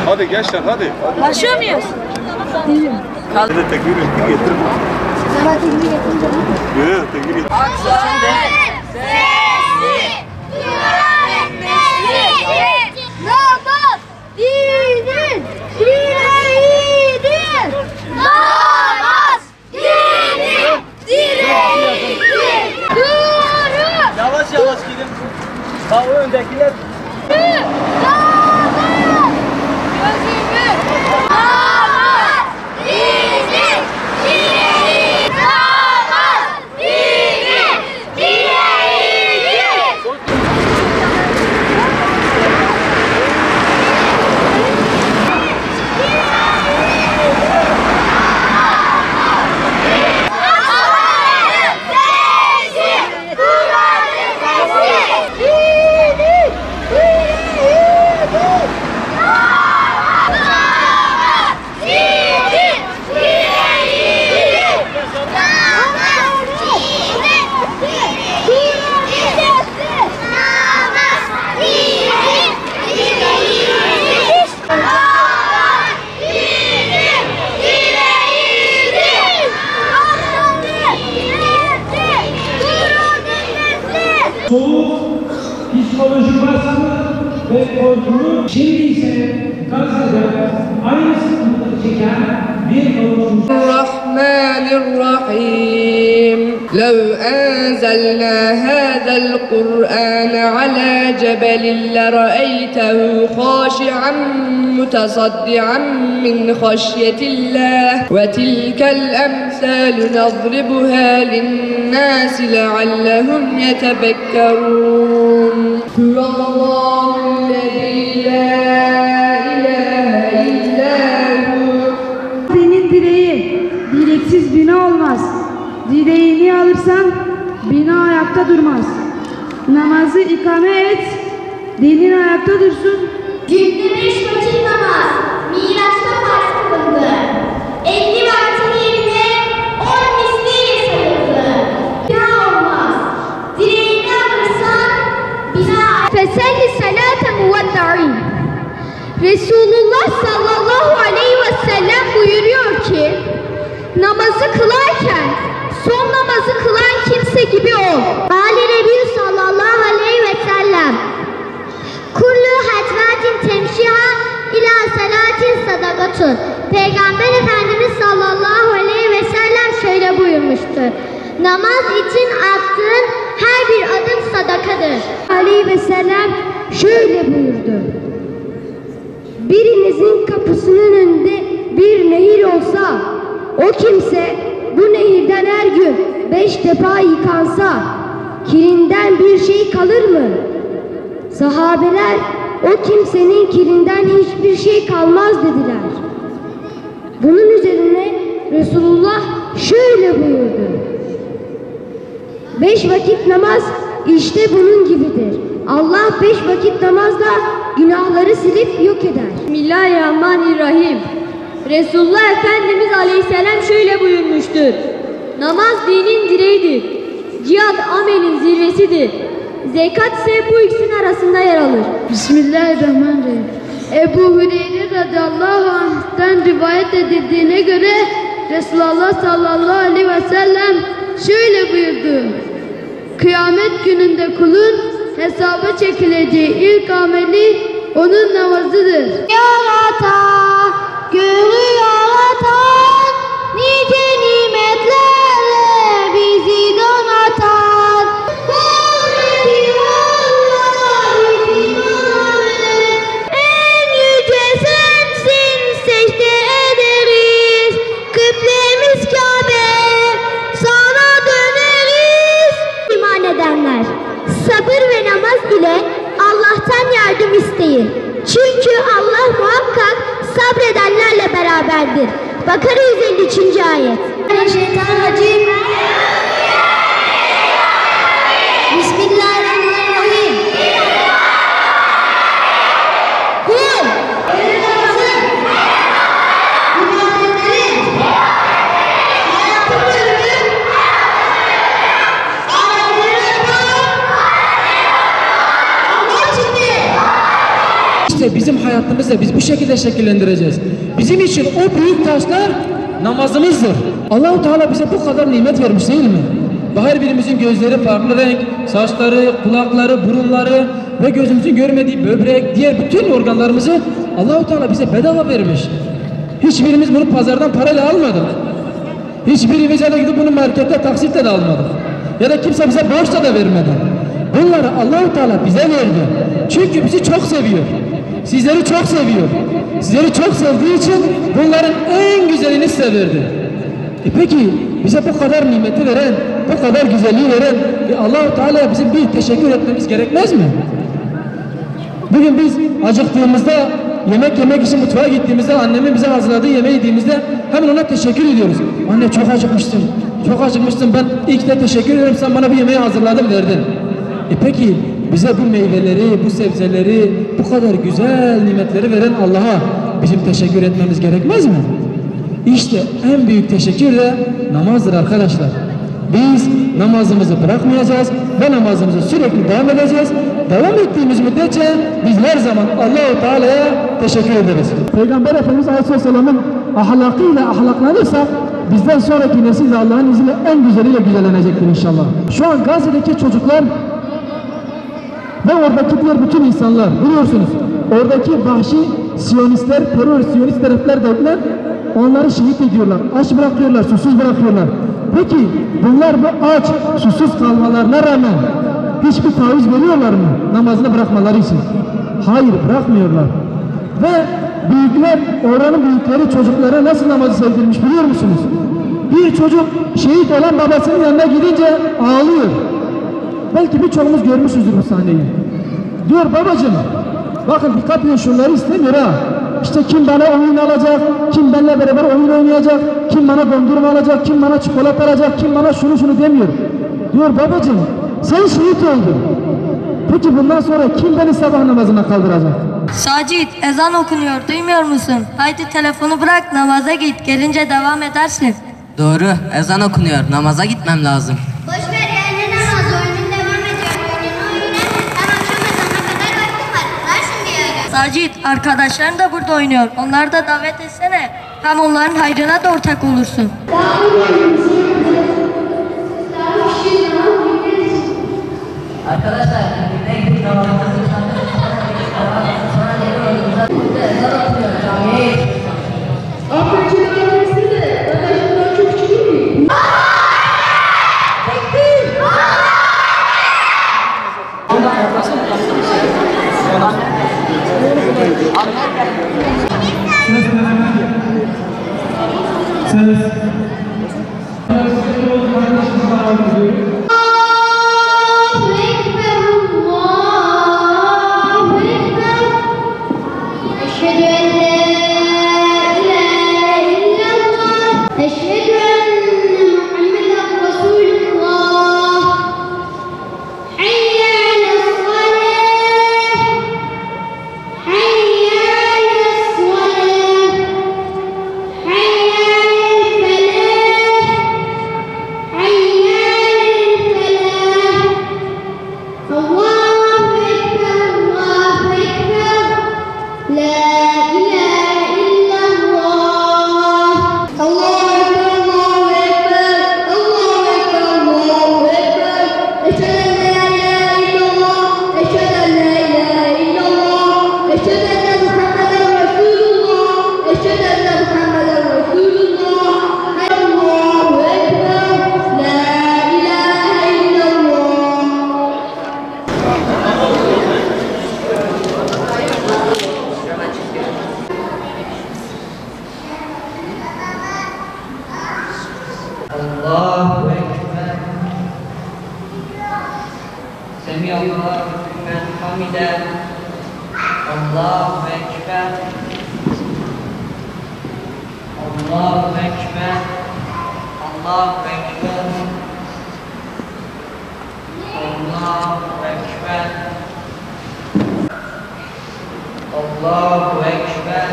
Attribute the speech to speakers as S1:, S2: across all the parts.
S1: Hadi gençler hadi.
S2: Başlıyor muyuz?
S3: Değilim.
S1: Hadi tekbir getir.
S3: Sana tekbir getirince mi?
S1: Yok tekbir getir.
S3: Namaz dinin direğidir. Namaz dinin direğidir. Doğru.
S4: Yavaş yavaş gidin. Bak o öndekiler.
S3: Namaz gözümü. Namaz dinin direğidir. Namaz dinin direğidir.
S5: Soğuk, psikolojik baskı ve korku, şimdi ise Gazze'de aynı sıkıntıları çeken bir kavuşum.
S6: Rahmanirrahim. Lev enzelna hâzel Kur'an ala cebelin lera'eytehu khâşi'an mutasaddi'an min haşyetillah ve tilkel emsâlu nadribuhâ linnâsi leallehum yetebekkerûn. Hüvallâhullezî lâ ilâhe illâhu.
S7: Senin direği, direksiz bina olmaz. Direğini alırsan, bina ayakta durmaz. Namazı ikame et, dinin ayakta dursun.
S3: Günde 5 vakit namaz, Miraç'ta farz kılındı. 50 vaktin yerine 10 misliyle sayıldı. Bina olmaz. Direğini alırsan, bina... Feselli salate muvadda'in. Resulullah sallallahu aleyhi ve sellem buyuruyor ki, namazı kılarken son namazı kılan kimse gibi ol. Ali Nebi sallallahu aleyhi ve sellem. Kullu hatvatin temşiha ila salatin sadakatun. Peygamber Efendimiz sallallahu aleyhi ve sellem şöyle buyurmuştur. Namaz için attığın her bir adım sadakadır. Aleyhi ve sellem şöyle buyurdu. Birinizin kapısının önünde bir nehir olsa, o kimse bu nehirden her gün 5 defa yıkansa, kirinden bir şey kalır mı? Sahabeler, o kimsenin kirinden hiçbir şey kalmaz dediler. Bunun üzerine Resulullah şöyle buyurdu. 5 vakit namaz işte bunun gibidir. Allah 5 vakit namazla günahları silip yok eder. Bismillahirrahmanirrahim. Resulullah Efendimiz Aleyhisselam şöyle buyurmuştur. Namaz dinin direğidir. Cihad amelin zirvesidir. Zekat ise bu ikisinin arasında yer alır.
S7: Bismillahirrahmanirrahim. Ebu Hureyre radıyallahu anh'tan rivayet edildiğine göre Resulullah sallallahu aleyhi ve sellem şöyle buyurdu. Kıyamet gününde kulun hesaba çekileceği ilk ameli onun namazıdır.
S3: Yaratan, gönlü yaratan, nice nimetlerle bizi donatan. Kudreti Allah bizim ameller. En yüce sensin, secde ederiz. Kıblemiz Kabe, sana döneriz. İman edenler, sabır ve namaz ile Allah'tan yardım isteyin. Çünkü Allah muhakkak sabredenlerle beraberdir. Bakara 153. ayet. Şeytanirracim. Bismillahirrahmanirrahim. Kul. Namazın. İbadetlerin. Hayatın bölümü.
S5: hayatımızı biz bu şekilde şekillendireceğiz. Bizim için o büyük taşlar namazımızdır. Allah-u Teala bize bu kadar nimet vermiş değil mi? Ve her birimizin gözleri farklı renk, saçları, kulakları, burunları ve gözümüzün görmediği böbrek, diğer bütün organlarımızı Allah-u Teala bize bedava vermiş. Hiçbirimiz bunu pazardan parayla almadık. Hiçbirimiz ya da gidip bunu markette taksitle de almadık. Ya da kimse bize borçla da vermedi. Bunları Allah-u Teala bize verdi. Çünkü bizi çok seviyor. Sizleri çok seviyor. Sizleri çok sevdiği için bunların en güzelini size verdi. Peki bize bu kadar nimeti veren, bu kadar güzelliği veren Allah-u Teala'ya bizim bir teşekkür etmemiz gerekmez mi? Bugün biz acıktığımızda, yemek yemek için mutfağa gittiğimizde, annemin bize hazırladığı yemeği yediğimizde hemen ona teşekkür ediyoruz. Anne çok acıkmıştım, çok acıkmıştım, ben ilk de teşekkür ederim, sen bana bir yemeği hazırladın, verdin. Peki bize bu meyveleri, bu sebzeleri, bu kadar güzel nimetleri veren Allah'a bizim teşekkür etmemiz gerekmez mi? İşte en büyük teşekkür de namazdır arkadaşlar. Biz namazımızı bırakmayacağız ve namazımızı sürekli devam edeceğiz. Devam ettiğimiz müddetçe biz her zaman Allah-u Teala'ya teşekkür ederiz. Peygamber Efendimiz Aleyhisselam'ın ahlakıyla ahlaklanırsak bizden sonraki nesil de Allah'ın izniyle en güzeliyle güzellenecektir inşallah. Şu an Gazze'deki çocuklar ve oradaki diğer bütün insanlar biliyorsunuz. Oradaki vahşi Siyonistler, terör Siyonist devletler onları şehit ediyorlar, aç bırakıyorlar, susuz bırakıyorlar. Peki bunlar bu aç, susuz kalmalarına rağmen hiçbir taviz veriyorlar mı namazını bırakmaları için? Hayır, bırakmıyorlar. Ve büyükler, oranın büyükleri çocuklara nasıl namazı sevdirmiş biliyor musunuz? Bir çocuk şehit olan babasının yanına gidince ağlıyor. Belki birçoğumuz görmüşüzdür bu sahneyi. Diyor babacığım, bakın dikkat edin şunları istemiyor ha. İşte kim bana oyun alacak, kim benimle beraber oyun oynayacak, kim bana dondurma alacak, kim bana çikolata alacak, kim bana şunu demiyor. Diyor babacığım, sen şehit oldun. Peki bundan sonra kim beni sabah namazına kaldıracak?
S2: Sacit, ezan okunuyor, duymuyor musun? Haydi telefonu bırak, namaza git, gelince devam edersin.
S8: Doğru, ezan okunuyor, namaza gitmem lazım.
S3: Boş ver ya, ne namaz, oyunun devam ediyor. Oyna. Hem akşam ezanına kadar vaktim var. Ver şimdi ya.
S2: Sacit, arkadaşların da burada oynuyor. Onları da davet etsene. Hem onların hayrına da ortak olursun.
S8: Arkadaşlar, ne gidip namazımızı sonra geliyoruz. Ezan okunuyor, camiye git. Allahu Ekber. Semiyallahu limen hamide. Allahu Ekber. Allahu Ekber. Allahu Ekber. Allahu Ekber. Allahu Ekber.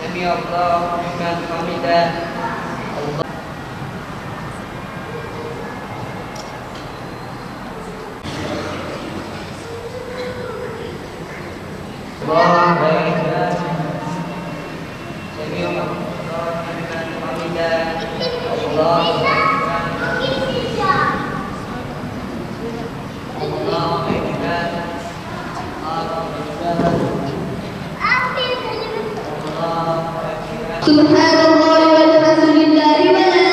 S8: Semiyallahu limen hamide.
S3: سبحان الله والحمد لله ولا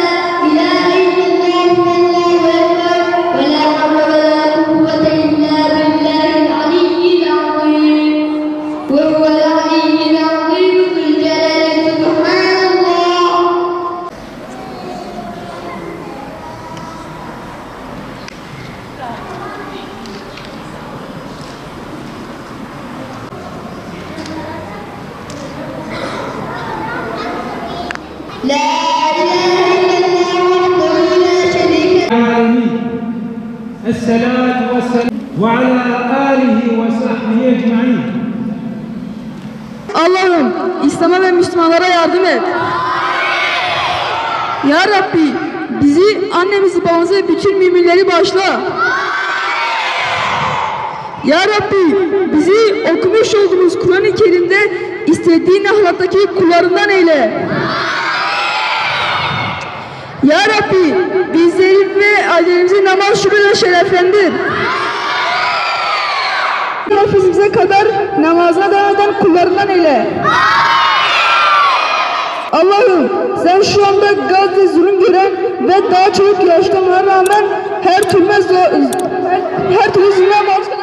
S3: إله إلا الله والله أكبر ولا حول ولا قوة إلا بالله العلي العظيم وهو العلي العظيم ذو الجلال سبحان الله. لا إله إلا الله وحده لا شريك له.
S9: العالمين الصلاة والسلام وعلى آله وصحبه أجمعين.
S6: Allah'ım İslam'a ve Müslümanlara yardım et. Ya Rabbi bizi, annemizi, babamızı ve bütün müminleri bağışla. Ya Rabbi bizi okumuş olduğumuz Kur'an-ı Kerim'de istediğin ahlaktaki kullarından eyle. Ya Rabbi bizleri ve ailelerimizi namaz şuuruyla şereflendir. Nefesimize kadar namazına devam eden kullarından eyle. Allah'ım sen şu anda Gazze zulüm gören ve daha çok yaşlamana rağmen her türlü zulme maruz kalan